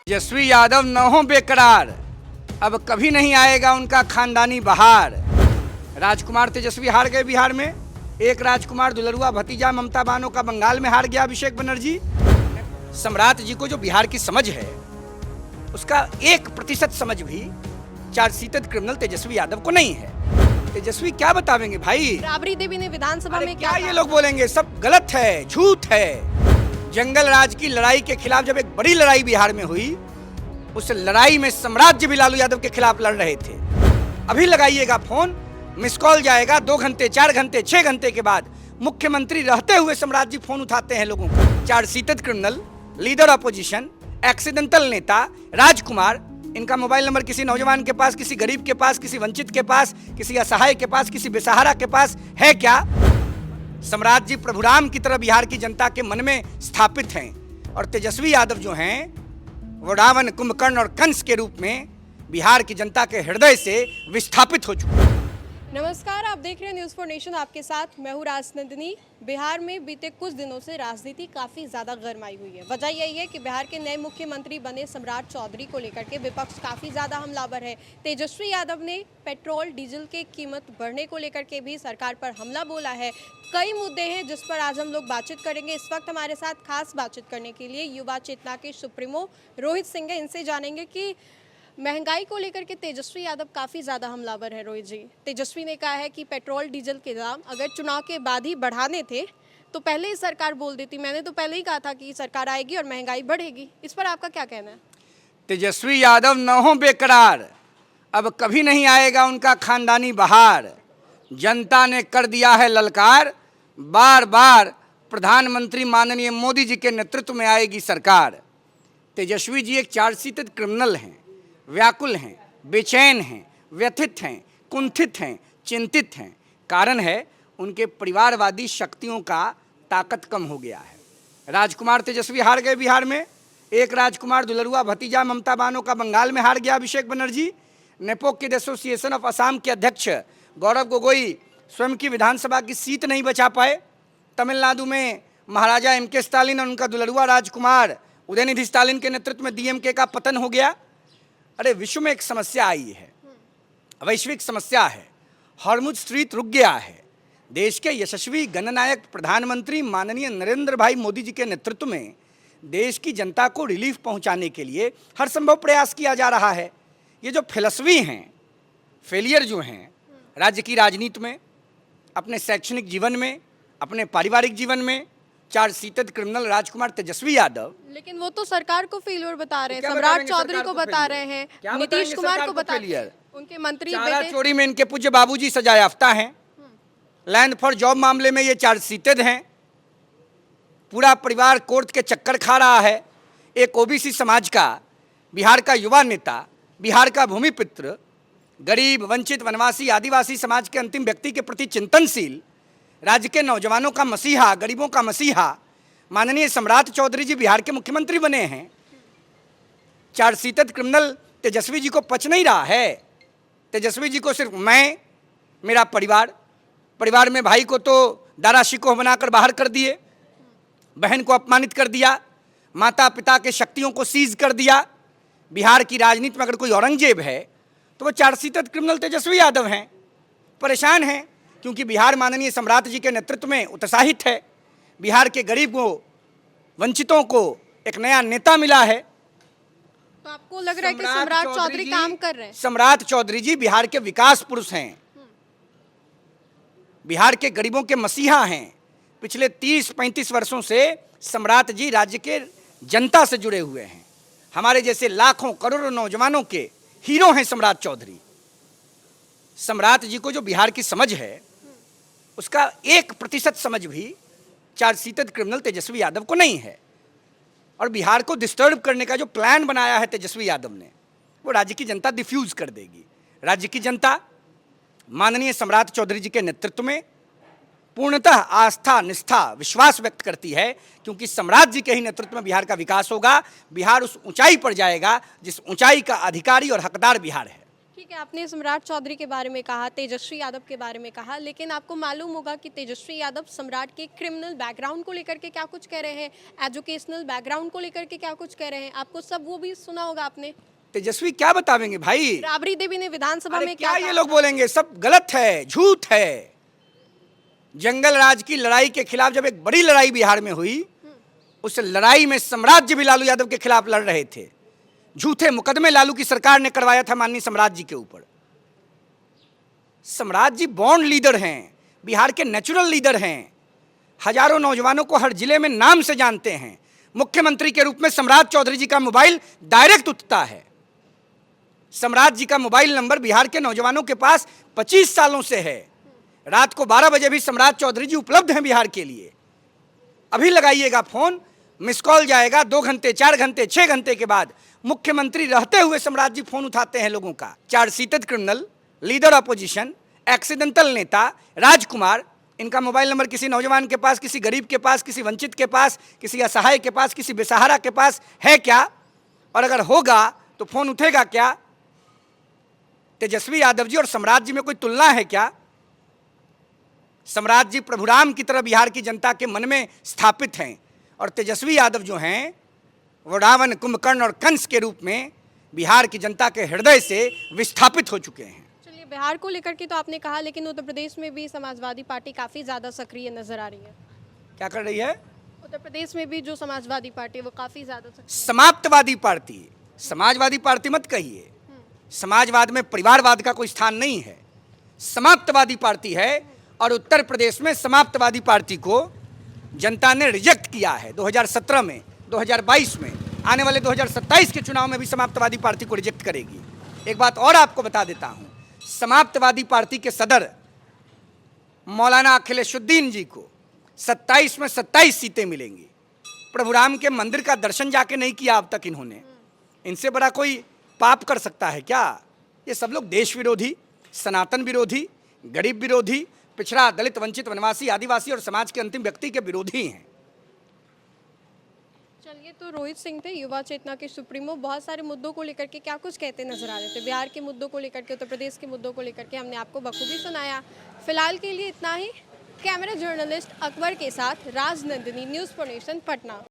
तेजस्वी यादव न हो बेकरार, अब कभी नहीं आएगा उनका खानदानी बहार। राजकुमार तेजस्वी हार गए बिहार में। एक राजकुमार दुलरुआ भतीजा ममता बानो का बंगाल में हार गया अभिषेक बनर्जी। सम्राट जी को जो बिहार की समझ है उसका 1% समझ भी चार्जशीटेड क्रिमिनल तेजस्वी यादव को नहीं है। तेजस्वी क्या बतावेंगे भाई? राबड़ी देवी ने विधानसभा में क्या ये लोग बोलेंगे? सब गलत है, झूठ है। जंगल राज की लड़ाई के खिलाफ जब एक बड़ी लड़ाई बिहार में हुई, उस लड़ाई में सम्राट जी भी लालू यादव के खिलाफ लड़ रहे थे। अभी लगाइएगा फोन, मिस कॉल जाएगा, 2 घंटे 4 घंटे 6 घंटे के बाद मुख्यमंत्री रहते हुए सम्राट जी फोन उठाते हैं लोगों का। Chargesheeted criminal, leader opposition, accidental नेता राजकुमार, इनका मोबाइल नंबर किसी नौजवान के पास, किसी गरीब के पास, किसी वंचित के पास, किसी असहाय के पास, किसी बेसहारा के पास है क्या? सम्राट जी प्रभुराम की तरह बिहार की जनता के मन में स्थापित हैं और तेजस्वी यादव जो हैं वो रावण, कुंभकर्ण और कंस के रूप में बिहार की जनता के हृदय से विस्थापित हो चुके हैं। नमस्कार, आप देख रहे हैं न्यूज़ फॉर नेशन। आपके साथ मैं हूँ राजनंदिनी। बिहार में बीते कुछ दिनों से राजनीति काफ़ी ज़्यादा गरमाई हुई है। वजह यही है कि बिहार के नए मुख्यमंत्री बने सम्राट चौधरी को लेकर के विपक्ष काफ़ी ज़्यादा हमलावर है। तेजस्वी यादव ने पेट्रोल डीजल की कीमत बढ़ने को लेकर के भी सरकार पर हमला बोला है। कई मुद्दे हैं जिस पर आज हम लोग बातचीत करेंगे। इस वक्त हमारे साथ खास बातचीत करने के लिए युवा चेतना के सुप्रीमो रोहित सिंह है। इनसे जानेंगे कि महंगाई को लेकर के तेजस्वी यादव काफ़ी ज़्यादा हमलावर है। रोहित जी, तेजस्वी ने कहा है कि पेट्रोल डीजल के दाम अगर चुनाव के बाद ही बढ़ाने थे तो पहले ही सरकार बोल देती। मैंने तो पहले ही कहा था कि सरकार आएगी और महंगाई बढ़ेगी। इस पर आपका क्या कहना है? तेजस्वी यादव न हो बेकरार, अब कभी नहीं आएगा उनका खानदानी बहार। जनता ने कर दिया है ललकार, बार बार प्रधानमंत्री माननीय मोदी जी के नेतृत्व में आएगी सरकार। तेजस्वी जी एक चार्जशीटेड क्रिमिनल हैं, व्याकुल हैं, बेचैन हैं, व्यथित हैं, कुंठित हैं, चिंतित हैं। कारण है उनके परिवारवादी शक्तियों का ताकत कम हो गया है। राजकुमार तेजस्वी हार गए बिहार में। एक राजकुमार दुलरुआ भतीजा ममता बानो का बंगाल में हार गया Abhishek Banerjee. Nepo kid association of Assam के अध्यक्ष गौरव गोगोई स्वयं की विधानसभा की सीट नहीं बचा पाए। तमिलनाडु में महाराजा एम के स्टालिन और उनका दुलरुआ राजकुमार उदयनिधि स्टालिन के नेतृत्व में डीएमके का पतन हो गया। अरे विश्व में एक समस्या आई है, वैश्विक समस्या है। हॉर्मुज स्ट्रीट रुक गया है। देश के यशस्वी गणनायक प्रधानमंत्री माननीय नरेंद्र भाई मोदी जी के नेतृत्व में देश की जनता को रिलीफ पहुंचाने के लिए हर संभव प्रयास किया जा रहा है। ये जो फिलॉसफी हैं, फेलियर जो हैं राज्य की राजनीति में, अपने शैक्षणिक जीवन में, अपने पारिवारिक जीवन में, चार्जशीटेड क्रिमिनल राजकुमार तेजस्वी यादव, लेकिन वो तो सरकार को फेलियर बता रहे हैं, सम्राट चौधरी को बता रहे हैं, नीतीश कुमार को बता रहे हैं, उनके मंत्री चारा चोरी में इनके पूज्य बाबूजी सजा याफ्ता हैं, लैंड फॉर जॉब मामले में ये चार्जशीटेड हैं, पूरा परिवार कोर्ट के चक्कर खा रहा है। एक ओबीसी समाज का, बिहार का युवा नेता, बिहार का भूमिपुत्र, गरीब, वंचित, वनवासी, आदिवासी समाज के अंतिम व्यक्ति के प्रति चिंतनशील, राज्य के नौजवानों का मसीहा, गरीबों का मसीहा माननीय सम्राट चौधरी जी बिहार के मुख्यमंत्री बने हैं। चार्जशीटेड क्रिमिनल तेजस्वी जी को पच नहीं रहा है। तेजस्वी जी को सिर्फ मैं, मेरा परिवार में भाई को तो दारा शिकोह बनाकर बाहर कर दिए, बहन को अपमानित कर दिया, माता पिता के शक्तियों को सीज कर दिया। बिहार की राजनीति में अगर कोई औरंगजेब है तो वो चार्जशीटेड क्रिमिनल तेजस्वी यादव हैं। परेशान हैं क्योंकि बिहार माननीय सम्राट जी के नेतृत्व में उत्साहित है। बिहार के गरीबों, वंचितों को एक नया नेता मिला है। तो आपको लग रहा है कि सम्राट चौधरी काम कर रहे हैं? सम्राट चौधरी जी बिहार के विकास पुरुष हैं, बिहार के गरीबों के मसीहा हैं। पिछले 30-35 वर्षों से सम्राट जी राज्य के जनता से जुड़े हुए हैं। हमारे जैसे लाखों करोड़ों नौजवानों के हीरो हैं सम्राट चौधरी। सम्राट जी को जो बिहार की समझ है उसका 1% समझ भी चार्जशीटेड क्रिमिनल तेजस्वी यादव को नहीं है। और बिहार को डिस्टर्ब करने का जो प्लान बनाया है तेजस्वी यादव ने, वो राज्य की जनता डिफ्यूज कर देगी। राज्य की जनता माननीय सम्राट चौधरी जी के नेतृत्व में पूर्णतः आस्था, निष्ठा, विश्वास व्यक्त करती है, क्योंकि सम्राट जी के ही नेतृत्व में बिहार का विकास होगा। बिहार उस ऊंचाई पर जाएगा जिस ऊंचाई का अधिकारी और हकदार बिहार है। ठीक है, आपने सम्राट चौधरी के बारे में कहा, तेजस्वी यादव के बारे में कहा, लेकिन आपको मालूम होगा कि तेजस्वी यादव सम्राट के क्रिमिनल बैकग्राउंड को लेकर के क्या कुछ कह रहे हैं, एजुकेशनल बैकग्राउंड को लेकर के क्या कुछ कह रहे हैं, आपको सब वो भी सुना होगा आपने। तेजस्वी क्या बतावेंगे भाई? राबड़ी देवी ने विधानसभा अरे में क्या क्या ये लोग बोलेंगे? सब गलत है, झूठ है। जंगल राज की लड़ाई के खिलाफ जब एक बड़ी लड़ाई बिहार में हुई, उस लड़ाई में सम्राट भी लालू यादव के खिलाफ लड़ रहे थे। झूठे मुकदमे लालू की सरकार ने करवाया था माननीय सम्राट जी के ऊपर। सम्राट जी बॉर्न लीडर हैं, बिहार के नेचुरल लीडर हैं, हजारों नौजवानों को हर जिले में नाम से जानते हैं। मुख्यमंत्री के रूप में सम्राट चौधरी जी का मोबाइल डायरेक्ट उठता है। सम्राट जी का मोबाइल नंबर बिहार के नौजवानों के पास 25 सालों से है। रात को 12 बजे भी सम्राट चौधरी जी उपलब्ध हैं बिहार के लिए। अभी लगाइएगा फोन, मिस कॉल जाएगा, 2 घंटे 4 घंटे 6 घंटे के बाद मुख्यमंत्री रहते हुए सम्राट जी फोन उठाते हैं लोगों का। Chargesheeted criminal, leader opposition, accidental नेता राजकुमार, इनका मोबाइल नंबर किसी नौजवान के पास, किसी गरीब के पास, किसी वंचित के पास, किसी असहाय के पास, किसी बेसहारा के पास है क्या? और अगर होगा तो फोन उठेगा क्या? तेजस्वी यादव जी और सम्राट जी में कोई तुलना है क्या? सम्राट जी प्रभुराम की तरह बिहार की जनता के मन में स्थापित हैं, और तेजस्वी यादव जो हैं वो रावण, कुंभकर्ण और कंस के रूप में बिहार की जनता के हृदय से विस्थापित हो चुके हैं। चलिए, बिहार को लेकर के तो आपने कहा, लेकिन उत्तर प्रदेश में भी समाजवादी पार्टी काफ़ी ज़्यादा सक्रिय नजर आ रही है। क्या कर रही है? उत्तर प्रदेश में भी जो समाजवादी पार्टी है वो काफ़ी ज़्यादा सक्रिय। समाप्तवादी पार्टी, समाजवादी पार्टी मत कहिए। समाजवाद में परिवारवाद का कोई स्थान नहीं है। समाप्तवादी पार्टी है, और उत्तर प्रदेश में समाप्तवादी पार्टी को जनता ने रिजेक्ट किया है। 2017 में, 2022 में, आने वाले 2027 के चुनाव में भी समाप्तवादी पार्टी को रिजेक्ट करेगी। एक बात और आपको बता देता हूं, समाप्तवादी पार्टी के सदर मौलाना अखिलेशुद्दीन जी को 27 में 27 सीटें मिलेंगी। प्रभुराम के मंदिर का दर्शन जाके नहीं किया अब तक इन्होंने। इनसे बड़ा कोई पाप कर सकता है क्या? ये सब लोग देश विरोधी, सनातन विरोधी, गरीब विरोधी, पिछड़ा, दलित, वंचित, वनवासी, आदिवासी और समाज के अंतिम व्यक्ति के विरोधी हैं। चलिए, तो रोहित सिंह थे युवा चेतना के सुप्रीमो, बहुत सारे मुद्दों को लेकर के क्या कुछ कहते नजर आ रहे थे। बिहार के मुद्दों को लेकर के, उत्तर प्रदेश के मुद्दों को लेकर के हमने आपको बखूबी सुनाया। फिलहाल के लिए इतना ही। कैमरा जर्नलिस्ट अकबर के साथ Rajnandini, news for nation, Patna.